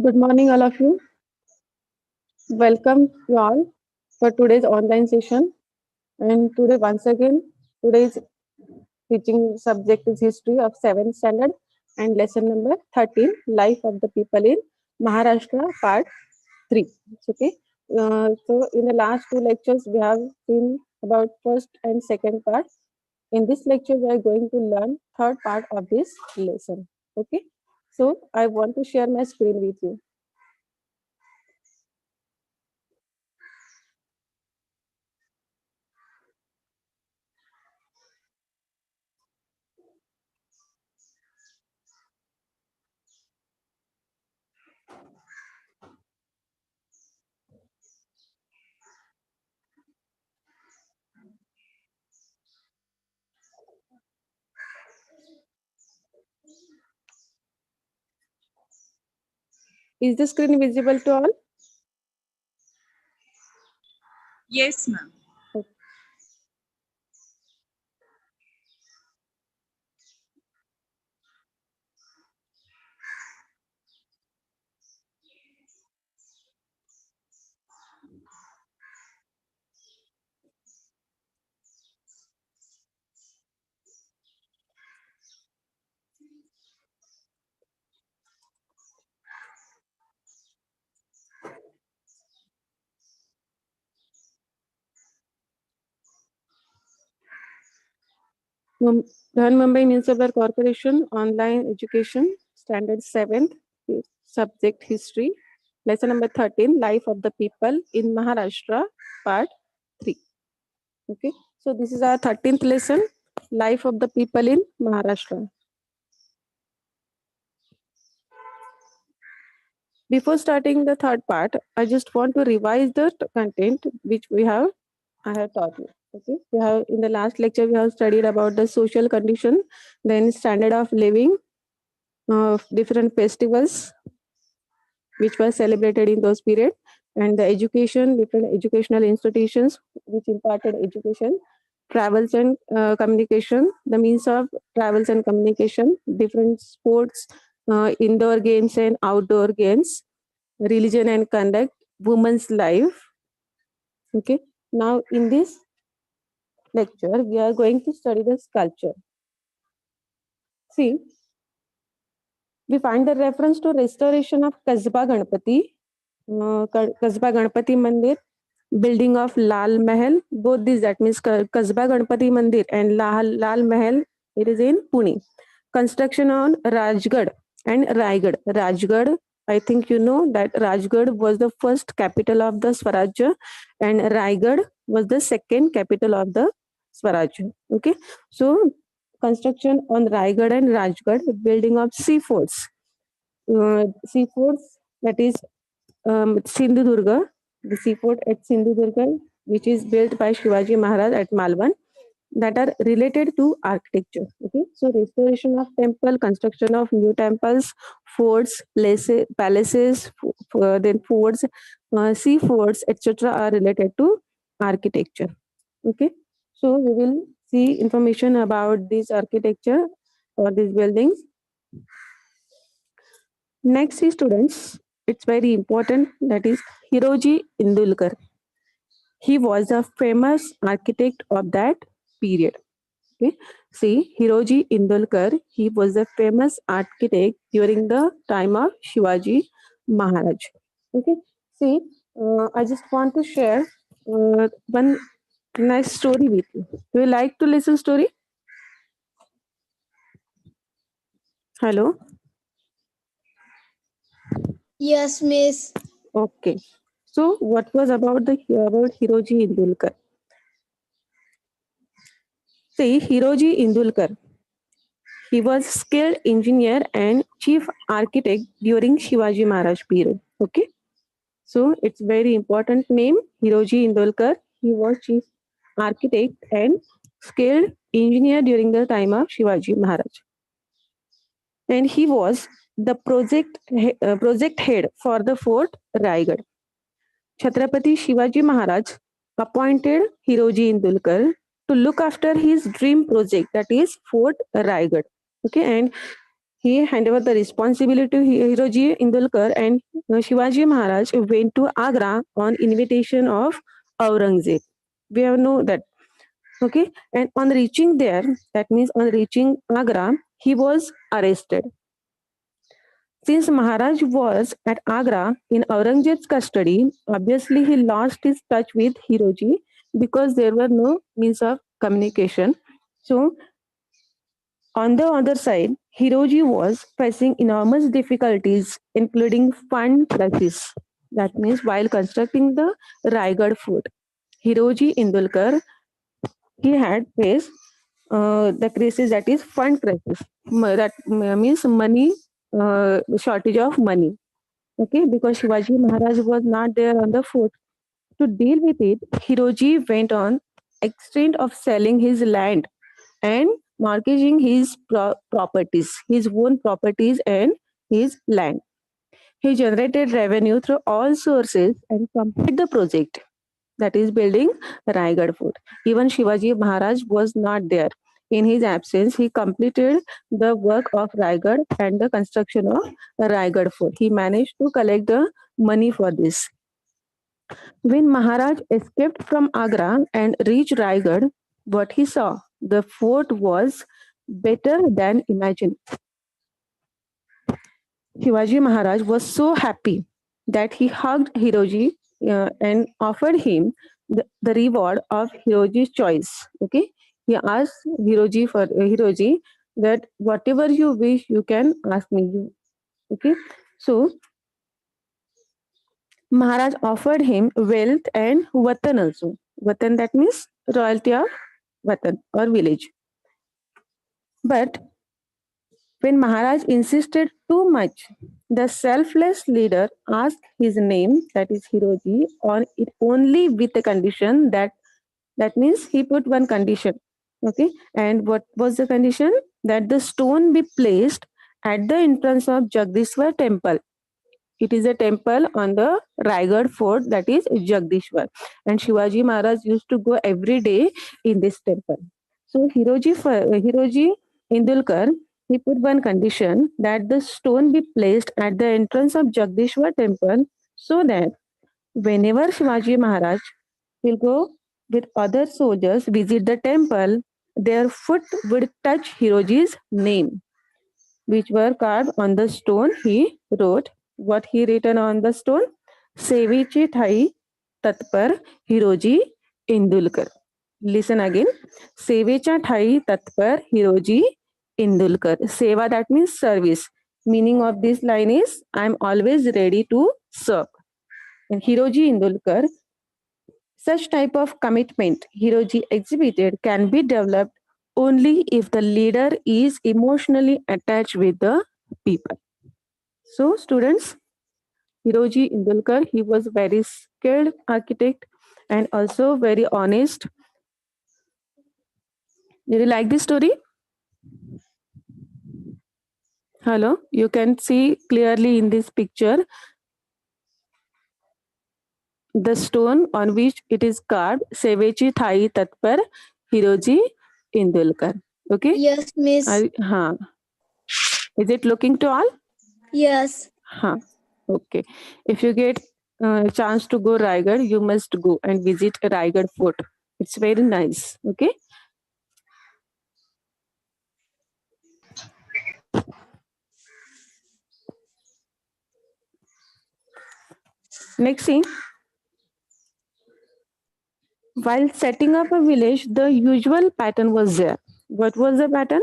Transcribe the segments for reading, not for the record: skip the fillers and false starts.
Good morning, all of you. Welcome you all for today's online session. And today, once again, today's teaching subject is history of 7th standard and lesson number 13, Life of the People in Maharashtra, part 3. Okay. So, in the last two lectures, we have seen about first and second part. In this lecture, we are going to learn third part of this lesson. Okay. So, I want to share my screen with you. Is the screen visible to all? Yes, ma'am. Brihanmumbai Municipal Corporation Online Education Standard 7th Subject History Lesson number 13 Life of the People in Maharashtra Part 3. Okay, so this is our 13th lesson, Life of the People in Maharashtra. Before starting the third part, I just want to revise the content which I have taught you. Okay, we have in the last lecture we have studied about the social condition, then standard of living, of different festivals which were celebrated in those periods, and the education, different educational institutions which imparted education, travels and communication, the means of travels and communication, different sports, indoor games and outdoor games, religion and conduct, women's life. Okay, now in this lecture we are going to study the sculpture. See, we find the reference to restoration of Kasba Ganpati, Kasba Ganpati Mandir, building of Lal Mahal. Both these, that means Kasba Ganpati Mandir and Lal Mahal, it is in Pune. Construction on Rajgarh and Raigad. Rajgarh, I think you know that Rajgarh was the first capital of the Swarajya and Raigad was the second capital of the Swarajya. Okay, so construction on Raigad and Rajgarh, building of seaforts. Seaforts, that is Sindhudurga, the seaport at Sindhudurga, which is built by Shivaji Maharaj at Malvan, that are related to architecture. Okay, so restoration of temple, construction of new temples, forts, palaces, then forts, sea forts, etc., are related to architecture. Okay, so we will see information about this architecture or these buildings. Next is students, it's very important, that is Hiroji Indulkar. He was a famous architect of that period. Okay. See, Hiroji Indulkar, he was a famous architect during the time of Shivaji Maharaj. Okay. See, I just want to share one nice story with you. Do you like to listen story? Hello. Yes, miss. Okay. So, what was about Hiroji Indulkar? See, Hiroji Indulkar, he was skilled engineer and chief architect during Shivaji Maharaj period. Okay. So it's very important name, Hiroji Indulkar. He was chief architect and skilled engineer during the time of Shivaji Maharaj. And he was the project head for the fort Raigad. Chhatrapati Shivaji Maharaj appointed Hiroji Indulkar to look after his dream project, that is Fort Raigad. Okay, and he handed over the responsibility to Hiroji Indulkar, and Shivaji Maharaj went to Agra on invitation of Aurangzeb. We have know that. Okay, and on reaching there, that means on reaching Agra, he was arrested. Since Maharaj was at Agra in Aurangzeb's custody, obviously he lost his touch with Hiroji because there were no means of communication. So, on the other side, Hiroji was facing enormous difficulties, including fund crisis. That means while constructing the Raigad fort, Hiroji Indulkar he had faced the crisis, that is fund crisis. That means money, shortage of money. Okay, because Shivaji Maharaj was not there on the fort. To deal with it, Hiroji went on extent of selling his land and mortgaging his properties, his own properties and his land. He generated revenue through all sources and completed the project, that is building Raigad Fort. Even Shivaji Maharaj was not there. In his absence, he completed the work of Raigad and the construction of Raigad Fort. He managed to collect the money for this. When Maharaj escaped from Agra and reached Raigad, what he saw, the fort was better than imagined. Shivaji Maharaj was so happy that he hugged Hiroji and offered him the reward of Hiroji's choice. Okay, he asked Hiroji for Hiroji that whatever you wish, you can ask me. Okay, so Maharaj offered him wealth and Vatan also. Vatan, that means royalty of Vatan or village. But when Maharaj insisted too much, the selfless leader asked his name, that is Hiroji, on it only with the condition that means he put one condition. Okay, and what was the condition? That the stone be placed at the entrance of Jagdishwar temple. It is a temple on the Raigad fort, that is Jagdishwar. And Shivaji Maharaj used to go every day in this temple. So Hiroji Indulkar, he put one condition that the stone be placed at the entrance of Jagdishwar temple so that whenever Shivaji Maharaj will go with other soldiers visit the temple, their foot would touch Hiroji's name, which were carved on the stone. He wrote what he written on the stone: Sevichi Thai Tatpar Hiroji Indulkar. Listen again. Sevecha Thai Tatpar Hiroji Indulkar. Seva, that means service. Meaning of this line is I am always ready to serve. And Hiroji Indulkar, such type of commitment Hiroji exhibited can be developed only if the leader is emotionally attached with the people. So, students, Hiroji Indulkar, he was very skilled architect and also very honest. Did you like this story? Hello, you can see clearly in this picture the stone on which it is carved Sevechi Thai Tatpar Hiroji Indulkar. Okay? Yes, Miss. Is it looking to all? Yes. Okay. If you get a chance to go Raigad, you must go and visit Raigad Fort. It's very nice. Okay. Next thing, while setting up a village, the usual pattern was there. What was the pattern?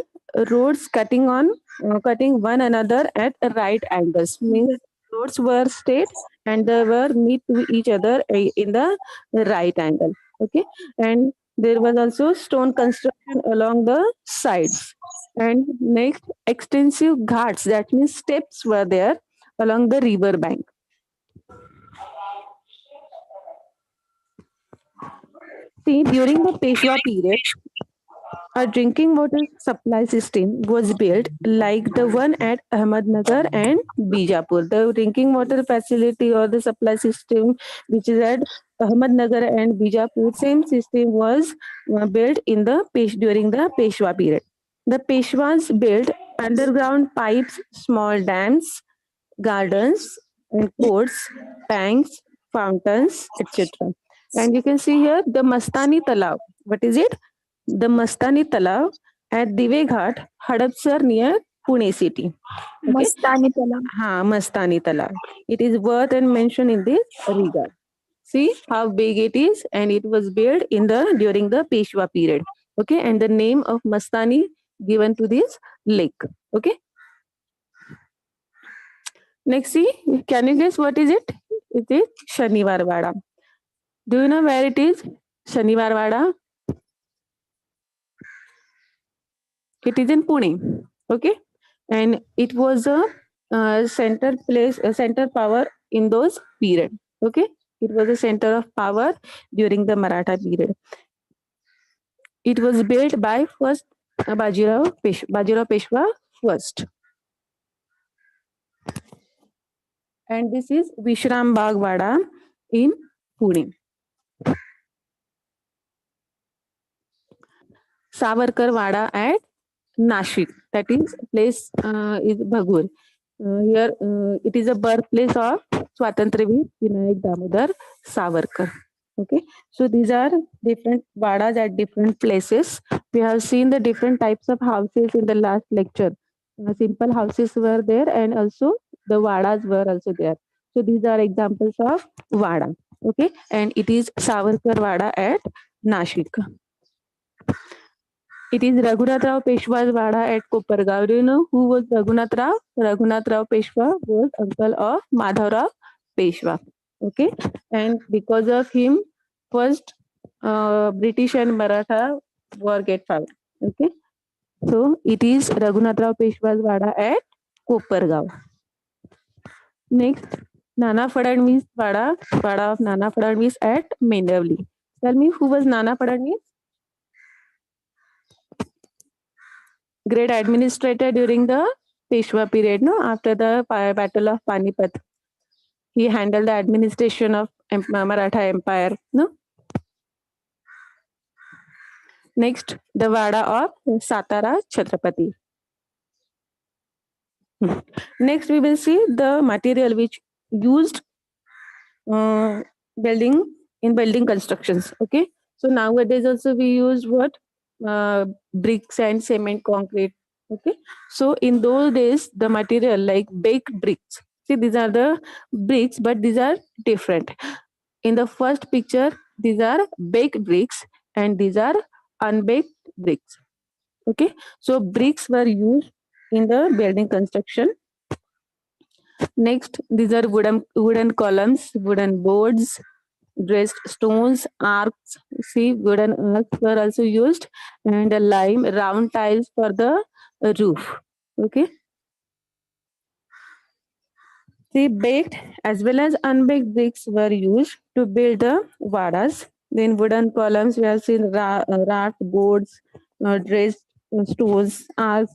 Roads cutting one another at right angles. Means roads were straight and they were meet to each other in the right angle. Okay, and there was also stone construction along the sides. And next, extensive ghats, that means steps were there along the river bank. See, during the Peshwa period, a drinking water supply system was built like the one at Ahmednagar and Bijapur. The drinking water facility or the supply system which is at Ahmednagar and Bijapur, same system was built in the during the Peshwa period. The Peshwas built underground pipes, small dams, gardens, and courts, tanks, fountains, etc. And you can see here the Mastani Talav. What is it? The Mastani Talav at Dive Ghat, Hadapsar near Pune city. Okay. मस्तानी तलाव. Mastani Talav. It is worth and mentioned in this regard. See how big it is, and it was built in the during the Peshwa period. Okay, and the name of Mastani given to this lake. Okay. Next, see, can you guess what is it? It is Shaniwar Wada. Do you know where it is? Shaniwar Wada. It is in Pune. Okay, and it was a center place, a center power in those period. Okay, it was a center of power during the Maratha period. It was built by first Bajirao Peshwa first, and this is Vishram Bagh Wada in Pune. Savarkar Wada at Nashik. That is place is Bhagur. Here it is a birthplace of Swatantraveer Vinayak Damodar Savarkar. Okay, so these are different vadas at different places. We have seen the different types of houses in the last lecture. Simple houses were there, and also the vadas were also there. So these are examples of vada. Okay, and it is Savarkar Vada at Nashik. It is Raghunath Rao Peshwa's Vada at Kopargaon. Do you know who was Raghunath Rao? Raghunath Rao Peshwa was uncle of Madhav Rao Peshwa. Okay, and because of him, first British and Maratha war get fought. Okay, so it is Raghunath Rao Peshwa's Vada at Kopargaon. Next, Nana Fadadvis Vada of Nana Fadadvis at Mendavli. Tell me who was Nana Fadadvis? Great administrator during the Peshwa period, no? After the Battle of Panipat. He handled the administration of Maratha Empire, no? Next, the Vada of Satara Chhatrapati. Next, we will see the material which used building in building constructions. Okay, so nowadays also we use what bricks and cement, concrete. Okay, so in those days the material like baked bricks. See, these are the bricks, but these are different. In the first picture, these are baked bricks, and these are unbaked bricks. Okay, so bricks were used in the building construction. Next, these are wooden columns, wooden boards, dressed stones, arcs. See, wooden arcs were also used, and a lime round tiles for the roof. Okay. See, baked as well as unbaked bricks were used to build the vadas. Then wooden columns, we have seen raft boards, dressed stones, arcs,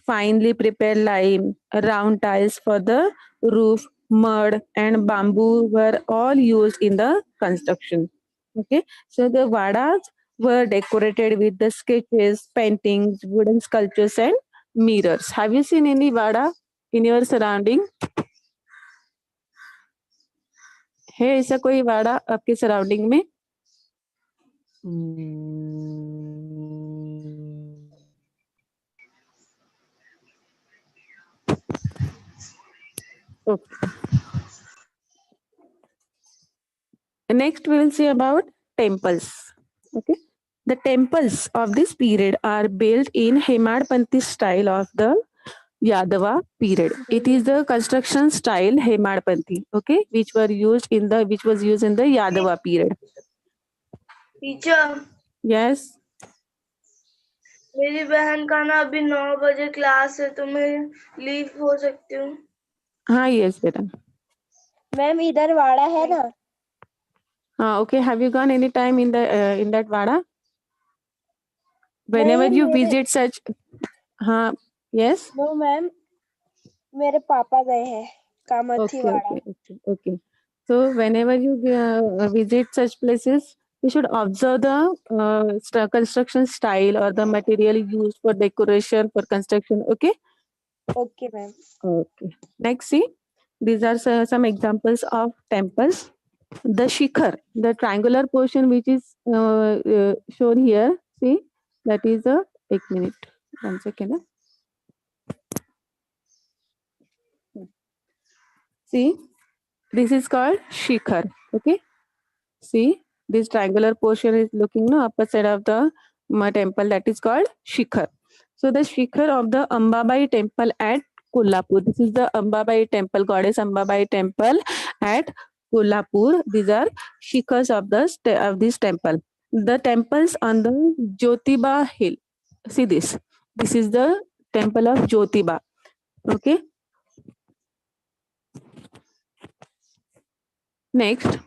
finely prepared lime, round tiles for the roof, mud and bamboo were all used in the construction. Okay, so the vadas were decorated with the sketches, paintings, wooden sculptures, and mirrors. Have you seen any vada in your surrounding? है ऐसा कोई वाड़ा आपके surrounding में? Okay. Next, we will see about temples. Okay, the temples of this period are built in Hemadpanthi style of the Yadava period. It is the construction style Hemadpanthi. Okay, which was used in the Yadava period. Teacher Yes. मेरी बहन का ना अभी 9 बजे class है तो मैं leave हो सकती हूँ? हाँ, yes बेटा. मैम इधर वाड़ा है ना? Okay, have you gone any time in that vada? Whenever you visit such, yes. No ma'am, मेरे पापा गए हैं कामार्थी वाड़ा. Okay. So whenever you visit such places, you should observe the construction style or the material used for decoration for construction. Okay. Okay, ma'am. Okay. Next, see, these are some examples of temples. The shikhar, the triangular portion which is shown here, see, that is a, 1 minute, 1 second. See, this is called shikhar. Okay. See, this triangular portion is looking no upper side of the temple, that is called shikhar. So the shikhar of the Ambabai temple at Kolhapur. This is the Ambabai temple, goddess Ambabai temple at Kolhapur. These are shikhars of of this temple. The temples on the Jyotiba hill. See this. This is the temple of Jyotiba. Okay. Next,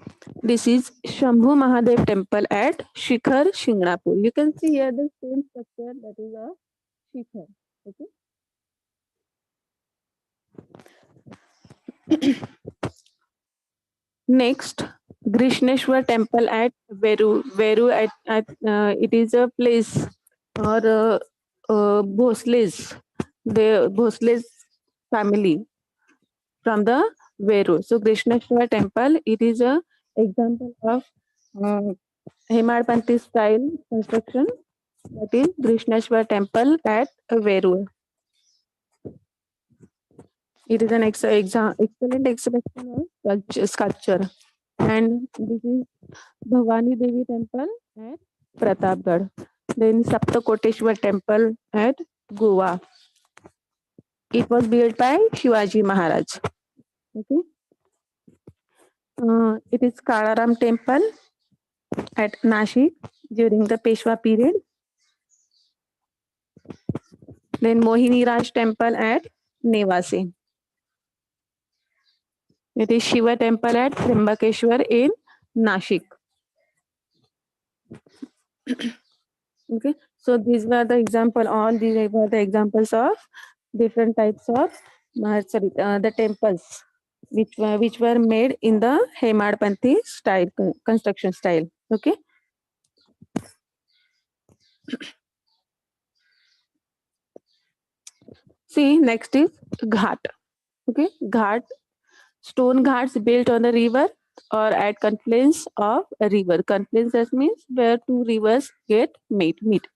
this is Shambhu Mahadev temple at Shikhar Shingnapur. You can see here the same structure, that is a Shikhar. Okay. Next, Krishneshwar temple at Veru. Veru it is a place or Bhosle's, the Bhosle's family from the Veru. So Krishneshwar temple, it is a example of Hemadpanthi style construction, that is Krishneshwar temple at Veru. It is an excellent exhibition of sculpture. And this is Bhavani Devi temple at Pratapgarh. Then Saptakoteshwar temple at Goa. It was built by Shivaji Maharaj. Okay. It is Kalaram temple at Nashik during the Peshwa period. Then Mohini Raj temple at Nevasi. It is Shiva temple at Trimbakeshwar in Nashik. Okay, so these were the example. All these were the examples of different types of the temples which were made in the Hemadpanthi style construction style. Okay. See, next is ghat. Okay, ghat, stone ghats built on the river or at confluence of a river. Confluence, that means where two rivers meet.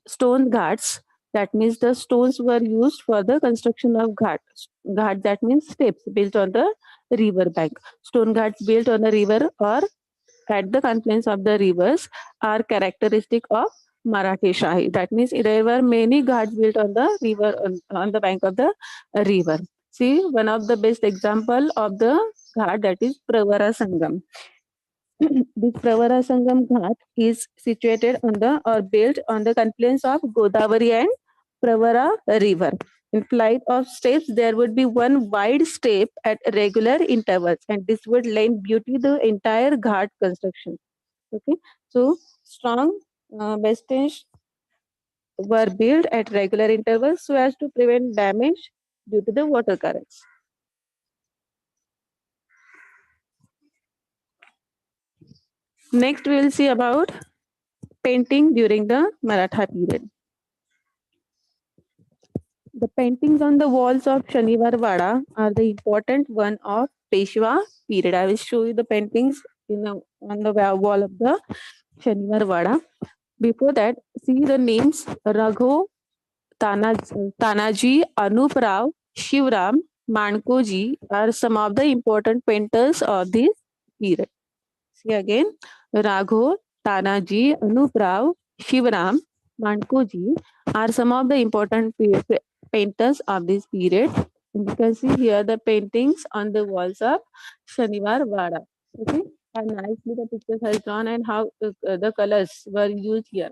Stone ghats, that means the stones were used for the construction of ghat. Ghat, that means steps built on the river bank. Stone ghats built on the river or at the confluence of the rivers are characteristic of Marathi Shahi. That means there were many ghats built on the river, on the bank of the river. See, one of the best example of the ghat, that is Pravara Sangam. This Pravara Sangam Ghat is situated on the or built on the confluence of Godavari and Pravara river. In flight of steps, there would be one wide step at regular intervals, and this would lend beauty the entire Ghat construction. Okay, so strong bastions were built at regular intervals so as to prevent damage due to the water currents. Next, we will see about painting during the Maratha period. The paintings on the walls of Shanivar Wada are the important one of Peshwa period. I will show you the paintings on the wall of the Shanivar Wada. Before that, see the names Raghu, Tanaji, Anup Rao, Shivram, Mankoji are some of the important painters of this period. See again, Raghu, Tanaji, Anup Rao, Shivram, Mankoji are some of the important painters of this period. And you can see here the paintings on the walls of Shanivar Wada. Okay, how nicely the pictures has drawn and how the colors were used here.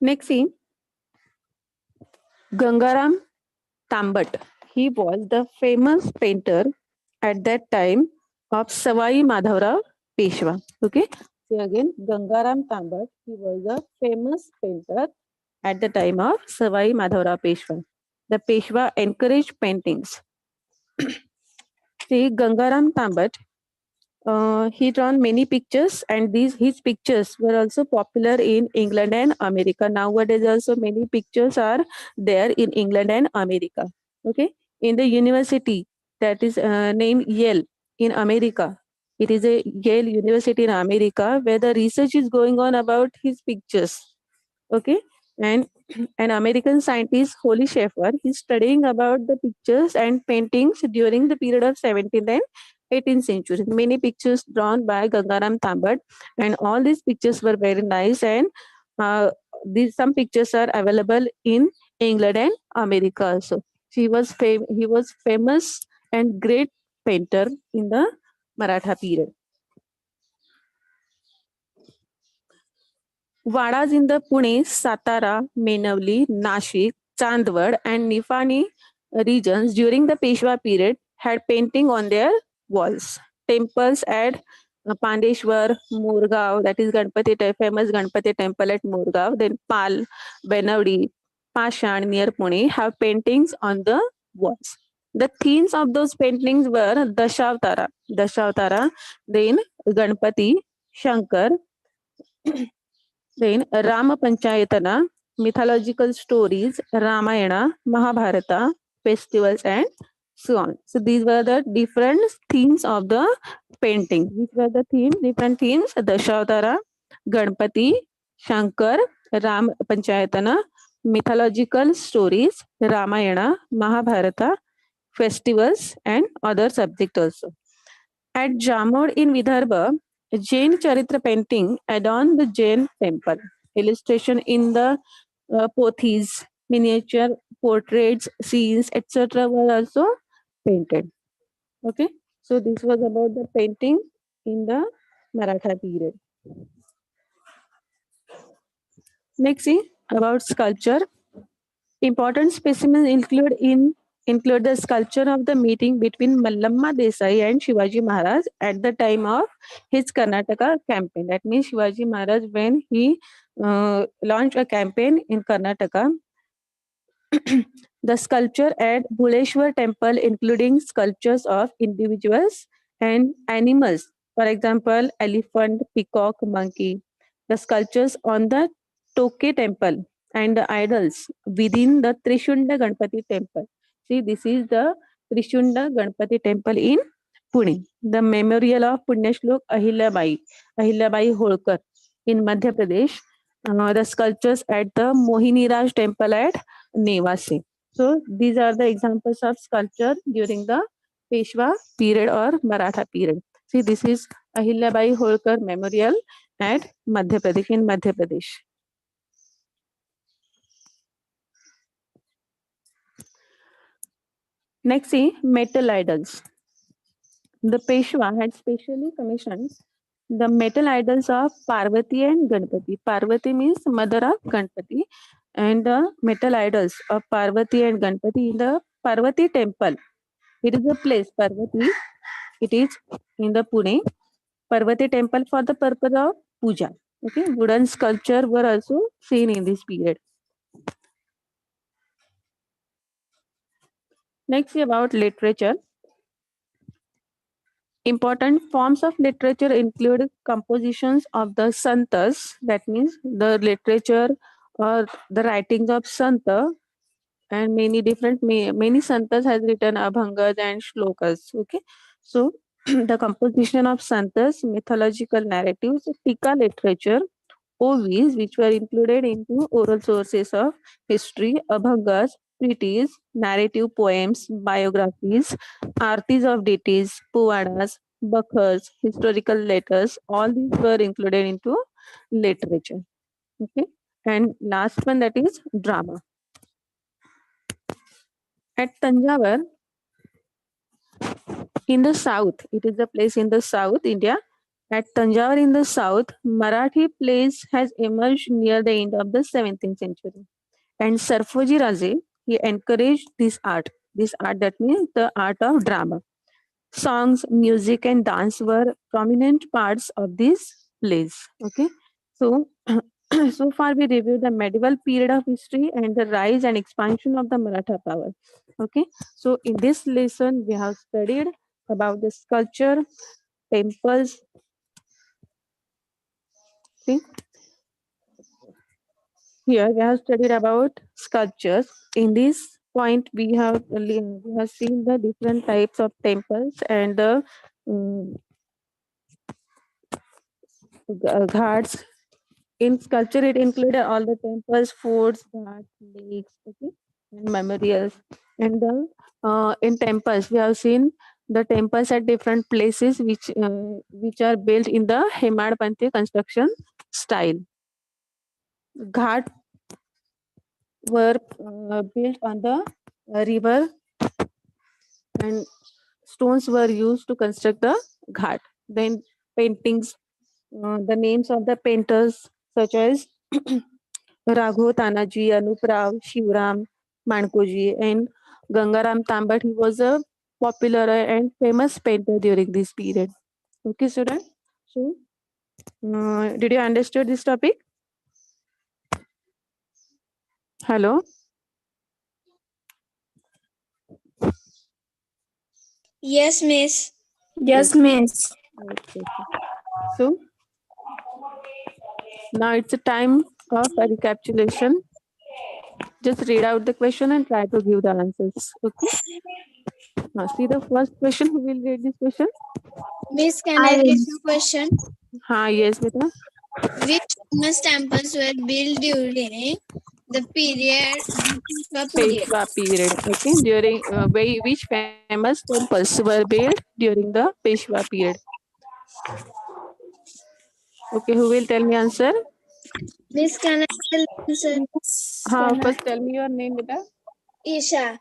Next scene, Gangaram Tambat. He was the famous painter at that time of Savai Madhavrao Peshwa. Okay. See again, Gangaram Tambat. He was a famous painter at the time of Savai Madhavrao Peshwa. The Peshwa encouraged paintings. See, Gangaram Tambat He drawn many pictures, and these his pictures were also popular in England and America. Nowadays, also many pictures are there in England and America. Okay, in the university that is named Yale in America. It is a Yale University in America where the research is going on about his pictures. Okay, and an American scientist, Holy Schaeffer, he's studying about the pictures and paintings during the period of 17th and 18th century. Many pictures drawn by Gangaram Tambat, and all these pictures were very nice. And these some pictures are available in England and America also. He was famous and great painter in the Maratha period. Wadas in the Pune, Satara, Menavli, Nashik, Chandwad, and Nifani regions during the Peshwa period had painting on their walls. Temples at Pandeshwar, Murgaon, that is famous Ganpati temple at Murgaon, then Pal, Benavdi, Pashan near Pune have paintings on the walls. The themes of those paintings were Dashavatara, then Ganpati, Shankar, then Rama Panchayatana, mythological stories, Ramayana, Mahabharata, festivals, and so on. So these were the different themes of the painting. Which were the different themes? Dashavatara, Ganpati, Shankar, Ram Panchayatana, mythological stories, Ramayana, Mahabharata, festivals, and other subjects also. At Jamod in Vidarbha, a Jain Charitra painting adorned the Jain temple. Illustration in the pothis, miniature portraits, scenes, etc. were also painted. Okay, so this was about the painting in the Maratha period. Next, see about sculpture. Important specimens include the sculpture of the meeting between Mallamma Desai and Shivaji Maharaj at the time of his Karnataka campaign. That means Shivaji Maharaj, when he launched a campaign in Karnataka, the sculpture at Bhuleshwar temple, including sculptures of individuals and animals, for example, elephant, peacock, monkey. The sculptures on the Toke temple and the idols within the Trishunda Ganpati temple. See, this is the Trishunda Ganpati temple in Pune. The memorial of Punyashlok Ahilyabai Holkar in Madhya Pradesh. The sculptures at the Mohiniraj temple at Nevasi. So these are the examples of sculpture during the Peshwa period or Maratha period. See, this is Ahilyabai Holkar Memorial at Madhya Pradesh in Madhya Pradesh. Next, see metal idols. The Peshwa had specially commissioned the metal idols of Parvati and Ganpati. Parvati means mother of Ganpati, and the metal idols of Parvati and Ganpati in the Parvati temple. It is a place, Parvati. It is in the Pune Parvati temple for the purpose of puja. Okay, wooden sculpture were also seen in this period. Next, about literature. Important forms of literature include compositions of the santas, that means the literature or the writings of santa, and many santas has written abhangas and shlokas. Okay, so the composition of santas, mythological narratives, tika literature, OVs, which were included into oral sources of history, abhangas, treaties, narrative poems, biographies, artis of deities, puvadas, bakhas, historical letters, all these were included into literature. Okay, and last one, that is drama. At Tanjavur, in the south, it is a place in the south India. At Tanjavur in the south, Marathi plays has emerged near the end of the 17th century. And Sarfoji Raje, he encouraged this art. This art, that means the art of drama. Songs, music, and dance were prominent parts of these plays. Okay, so so far we reviewed the medieval period of history and the rise and expansion of the Maratha power. Okay, so in this lesson we have studied about the sculpture, temples. See, here we have studied about sculptures. In this point, we have seen the different types of temples and the um, ghats. In sculpture, it included all the temples, forts, ghats, lakes, okay, and memorials. And the in temples, we have seen the temples at different places, which are built in the Hemadpanthi construction style. Ghat were built on the river, and stones were used to construct the ghat. Then paintings, the names of the painters such as Raghu Tanaji, Anup Rao, Shivram, Mankoji, and Gangaram Tambat. He was a popular and famous painter during this period. Okay, student. So, did you understand this topic? Hello. Yes, miss. Yes, miss. Okay. So, now it's a time of a recapitulation. Just read out the question and try to give the answers. Okay. Now, see the first question. Who will read this question? Miss, can I I will. ask you a question? Yes, beta. Which famous temples were built during the Peshwa period? Peshwa period. Okay. During which famous temples were built during the Peshwa period? Okay. Who will tell me answer? Miss, can I tell answer? How first tell me your name, beta. Isha.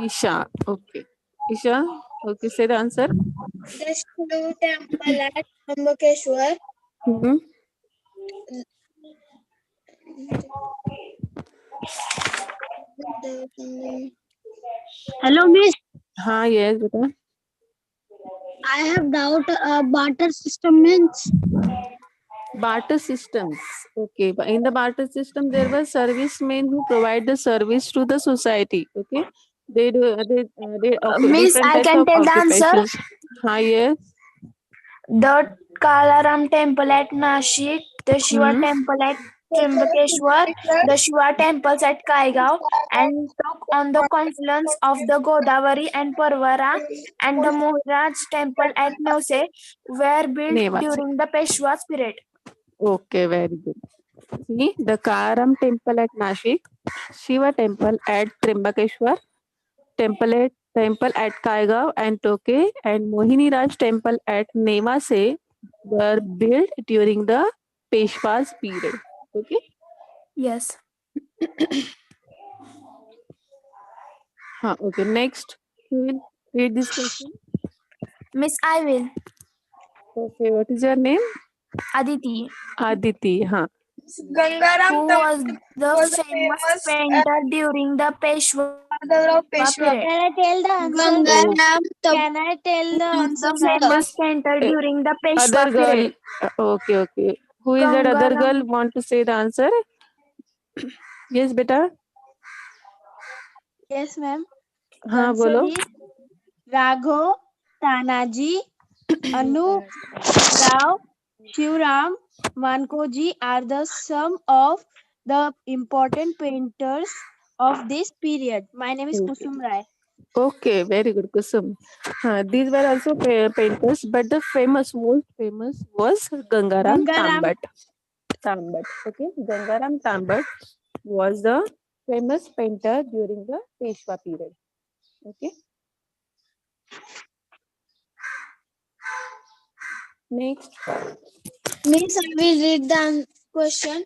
Isha. Okay. Isha. Okay. Say the answer. The Shiv temple at Ambakeshwar. Mm-hmm. Hello, miss. Yes, beta. I have doubt. Barter system means. Barter systems. Okay, but in the barter system, there were servicemen who provide the service to the society. Okay, they Miss, different I types can of tell the answer. occupations. Yes. The Kalaram temple at Nashik, the Shiva Hmm. temple at Trimbakeshwar, the Shiva temples at Kaigaon, and Tok on the confluence of the Godavari and Parvara, and the Mohraj temple at Nose were built Nevas. during the Peshwa's period. Okay, very good. See, the Karam temple at Nashik, Shiva temple at Trimbakeshwar, temple at Kaigaon and Toke, and Mohini Raj temple at Nevase were built during the Peshwa's period. Okay. Yes. Okay. Next, who will read this question? Miss, I will. Okay. What is your name? Aditi, Aditi. Gangaram who was temple the was a famous famous painter during the Peshwa father of Peshwa. period. Can I tell the answer? Oh, Can I tell the answer, The ma'am? famous painter eh, during the other Peshwa girl. period. Okay. Okay. Who is that other Gangaram. girl? Want to say the answer? Yes, beta. Yes, ma'am. Answer Bolo. is Raghu, Tanaji, Anu, Rao, Shivram, Mankoji are the some of the important painters of this period. My name is Okay. Kusum Rai. Okay, very good, Kusum. These were also painters, but the most famous was Gangaram Gangaram. Tambat. Tambat. Okay, Gangaram Tambat was the famous painter during the Peshwa period. Okay. Next. Means I will read the question.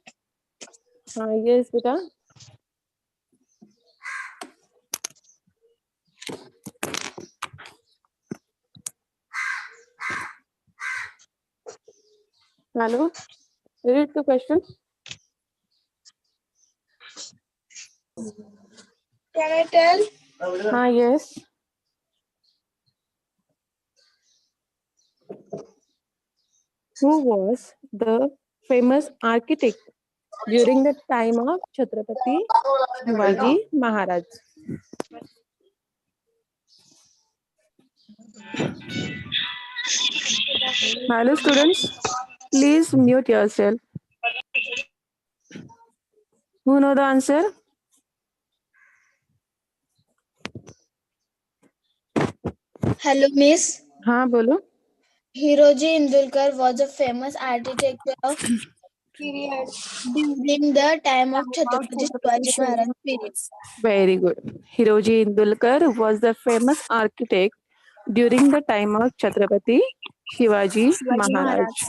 Yes, beta. Hello. Read the question. Can I tell? Yes. Who was the famous architect during the time of Chhatrapati Shivaji Maharaj? Hello, students. Please mute yourself. Who know the answer? Hello, Miss. हाँ बोलो. Hiroji Indulkar was a famous architect of period during the time of Chhatrapati Shivaji Maharaj period. Very good. Hiroji Indulkar was the famous architect during the time of Chhatrapati Shivaji Shivaji Maharaj. Maharaj.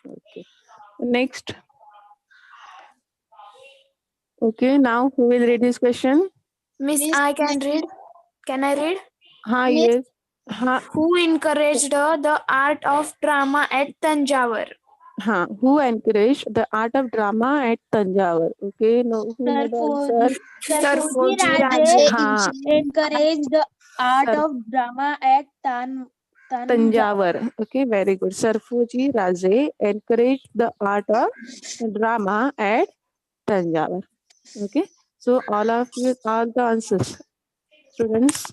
Okay. Next. Okay. Now who will read this question? Miss, Miss, I can read. Can I read? हाँ Miss, yes. हाँ Who encouraged the art of drama at Tanjavur? हाँ. Who encouraged the art of drama at Tanjavur? Okay. No. Who know the answer? Sarfoji Sarfoji Raje Raje. हाँ. encouraged the art Sar of drama at Tanjavur. Tanjavur. Okay. Very good. Sarfoji Raje encouraged the art of drama at Tanjavur. Okay. So all of you, all the answers, students,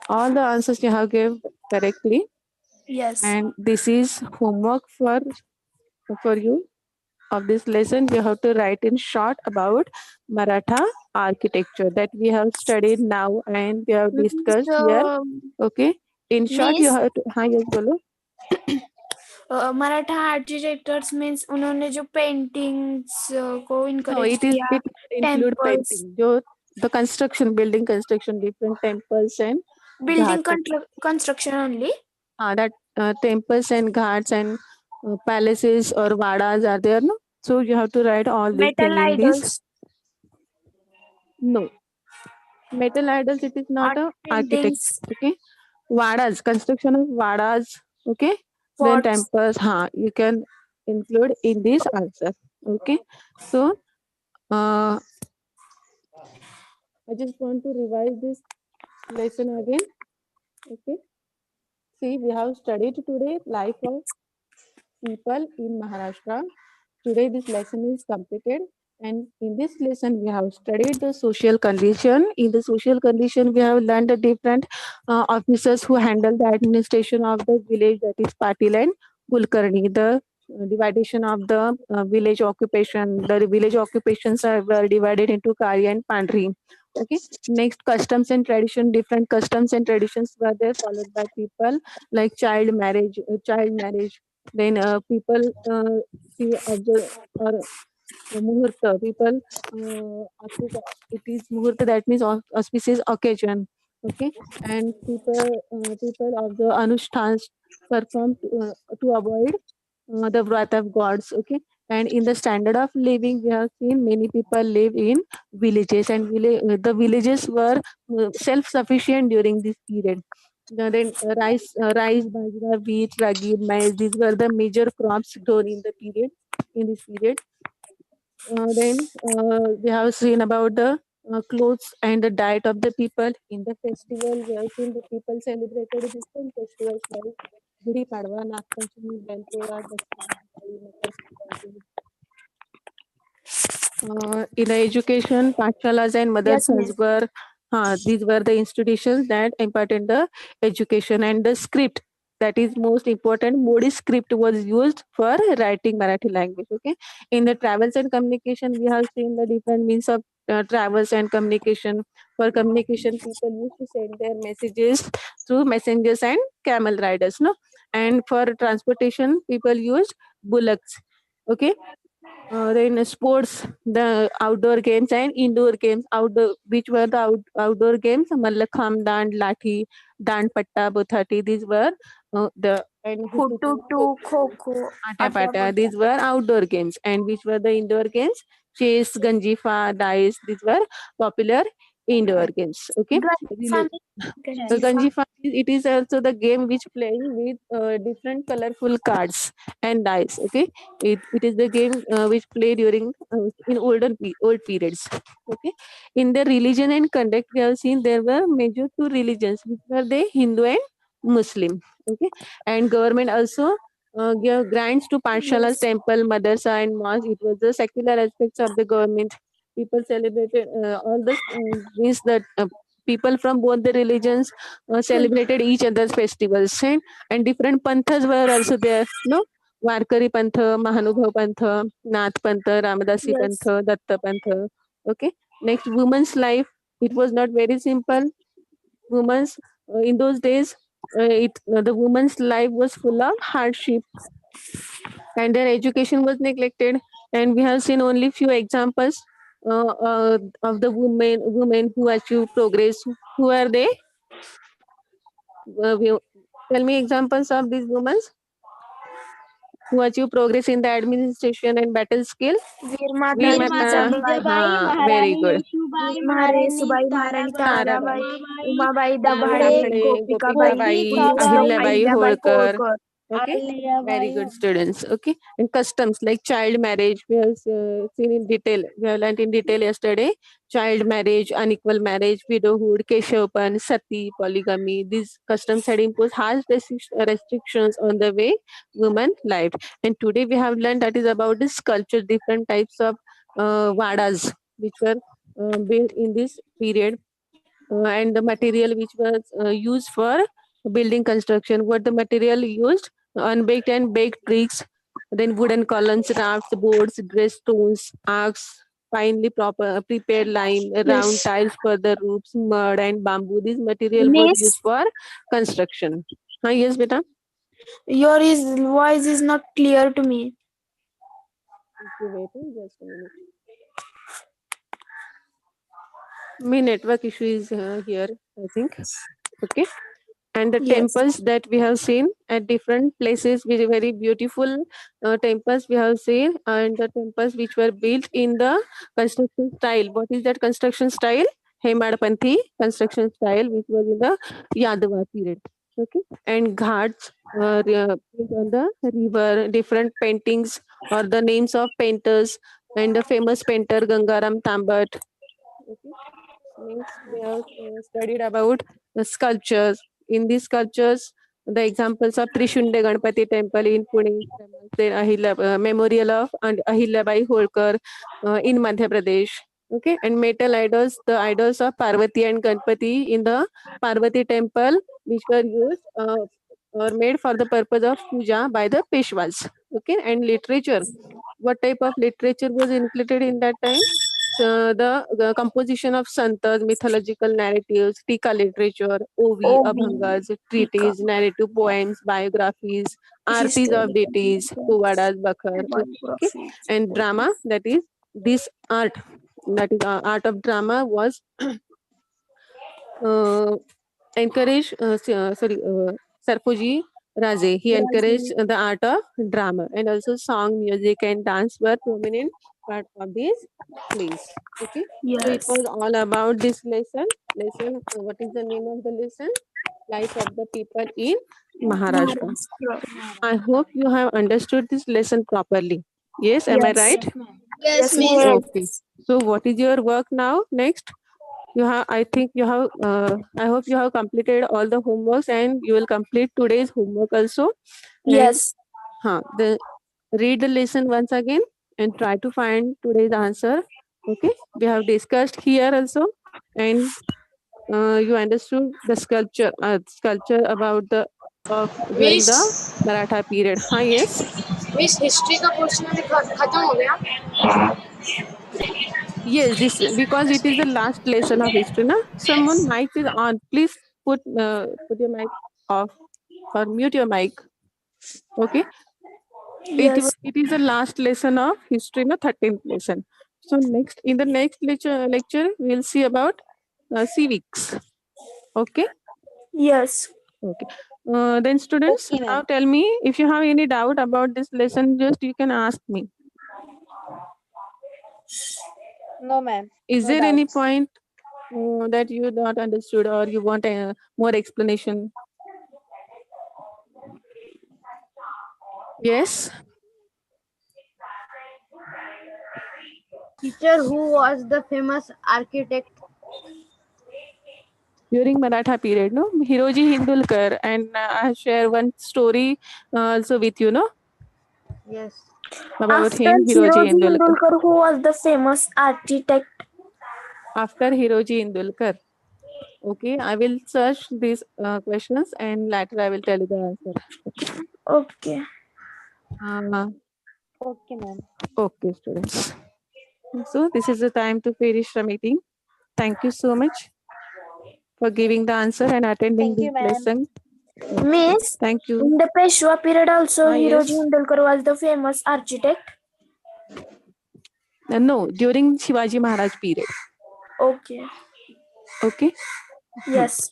all the answers you have gave correctly, Yes. and this is homework for you of this lesson. You have to write in short about Maratha architecture that we have studied now and we have Miss, discussed here. Okay. In short, you Miss, have to. हाँ yes बोलो. Maratha आर्किटेक्टर्स means उन्होंने जो paintings को No, encourage it is किया it include temples painting. The construction, building construction, different temples and building ghats. Construction only That temples and ghats and palaces or vadas are there, no? So you have to write all these metal things in this. Idols No, metal idols. It is not art a architect. Paintings Okay, vadas, construction of vadas. Okay, then forts temples. You can include in this answer. Okay, so I just want to revise this lesson again. Okay, see, we have studied today life of people in Maharashtra. Today, this lesson is completed. And in this lesson, we have studied the social condition. In the social condition, we have learned the different officers who handle the administration of the village, that is Patil and Kulkarni. The division of the village occupation. The village occupations are were divided into Kari and Pandri. Okay. Next, customs and tradition. Different customs and traditions were there followed by people like child marriage, then people see observe or muhurta. People it is muhurta, that means auspicious occasion. Okay, and people of the anushtans perform to avoid the wrath of gods. Okay, and in the standard of living, we have seen many people live in villages, and the villages were self-sufficient during this period. Then rice, bajra, wheat, ragi, maize. These were the major crops grown in the period. In this period, then we have seen about the clothes and the diet of the people. In the festival, we have seen the people celebrated different festivals like Gudi Padwa, Nag Panchami, Belpora, Dasara, Diwali, Makar Sankranti. In the education, Pathshalas and yes madrasas miss were, these were the institutions that imparted the education, and the script, that is most important. Modi script was used for writing Marathi language. Okay, in the travels and communication, we have seen the different means of travels and communication. For communication, people used to send their messages through messengers and camel riders. No, and for transportation, people used bullocks. Okay, then sports, the outdoor games and indoor games. Outdoor, which were the outdoor games? Mallakham, Dand, Lathi, Dand Patta, Buthati. These were the and हुटुटू kho kho Atapata. These were outdoor games. And which were the indoor games? Chess, Ganjifa, dice. These were popular indoor games. Okay. Ganjifa The ganjifa Ganjifa, it is also the game which playing with different colorful cards and dice. Okay, it is the game which play during in old periods. Okay, in the religion and conduct, we have seen there were major two religions, which were the Hindu and Muslim. Okay, and government also give grants to Pathshalas, yes temple, madrasa, and mosque. It was the secular aspects of the government. People celebrated all the means that. people from both the religions celebrated each other's festivals, and different panthas were also there. No, Warkari Pantha, Mahanubhav Pantha, Nath Pantha, Ramadasi Yes. Pantha, Datta Pantha. Okay. Next, women's life. It was not very simple. Women's in those days, the woman's life was full of hardship, and their education was neglected. And we have seen only few examples of the women who achieved progress. Who are they? Tell me examples of these women who achieve progress in the administration and battle skill. वीर माता Veer वीर Mata. माता Jijabai, Jijabai, Very महारानी good. Yesubai, Maharani Maharani Tarabai, Tarabai, Tarabai, Umabai Tavade, Dabhade, Tavade, Gopikabai, Gopikabai, पुलोत्सव, Gopikabai, Ahilyabai Ahilyabai Holkar. Holkar. Okay, very Ahilyabai good students. Okay, and customs like child marriage, we have seen in detail. We have learned in detail yesterday. Child marriage, unequal marriage, widowhood, keshapan, sati, polygamy. These customs had imposed harsh restrictions on the way women lived. And today we have learned that is about this culture, different types of vadas which were built in this period, and the material which was used for building construction. What the material used? Unbaked and baked bricks, then wooden columns, rafts, boards, grey stones, arcs, finely prepared lime, round Yes. tiles for the roofs, mud and bamboo. This material was used Miss, for construction. Yes, beta. voice is not clear to me. Okay, wait just a minute. My network issue is here, I think. Okay. And the Yes. temples that we have seen at different places, very very beautiful temples we have seen, and the temples which were built in the construction style. What is that construction style? Hemadpanthi construction style, which was in the Yadava period. Okay. And ghats built on the river, different paintings or the names of painters, and the famous painter Gangaram Tambat. Okay. Next, we have studied about the sculptures. In these sculptures, the examples of Trishunde Ganpati Temple in Pune, then Memorial of and Ahilyabai Holkar in Madhya Pradesh. Okay, and metal idols, the idols of Parvati and Ganpati in the Parvati Temple, which were used or made for the purpose of puja by the Peshwas. Okay, and literature. What type of literature was included in that time? So the composition of santas, mythological narratives, tika literature, OV, OB, abhangas, Tika, treaties, narrative poems, biographies, artis of historical deities, povadas, bakhar, okay, biography. and drama. That is this art. That is art of drama was uh, encouraged. Sarkozy Raje. He encouraged the art of drama, and also song, music, and dance were prominent part of these plays. Okay, so it Yes. was all about this lesson. What is the name of the lesson? Life of the people in Maharashtra. Maharashtra. I hope you have understood this lesson properly. Yes, am I Yes. right? Yes, Yes, miss. Okay. miss. So, what is your work now? Next, you have. I think you have. I hope you have completed all the homeworks, and you will complete today's homework also. And Yes. read the lesson once again and try to find today's answer. Okay, we have discussed here also, and you understood the sculpture about the of during miss the Maratha period. Yes. Miss history का question अभी खत्म हो गया Yes, this because it is the last lesson of history. Na? Someone mic is on. Please put your mic off or mute your mic. Okay. Yes. It is the last lesson of history, no 13th lesson. So next in the next lecture we'll see about civics. Okay. Yes. Okay. Then students, Okay, now ma'am. tell me if you have any doubt about this lesson, just you can ask me. No, ma'am. Is No there any doubts. point that you not understood or you want more explanation? Yes. Teacher, who was the famous architect? During Maratha period, no, Hiroji Hindulkar, and I share one story also with you, no, Yes. about After him, Hiroji Hiroji Hindulkar. Hindulkar, who was the famous architect? After Hiroji Hindulkar, Okay, I will search these questions and later I will tell you the answer. Okay. Okay, ma'am. Okay, students. So this is the time to finish the meeting. Thank you so much for giving the answer and attending Thank this you, ma'am. lesson. Miss, Thank you. in the Peshwa period also, Yes. Hiroji Indulkar was the famous architect. No, during Shivaji Maharaj period. Okay. Okay. Yes.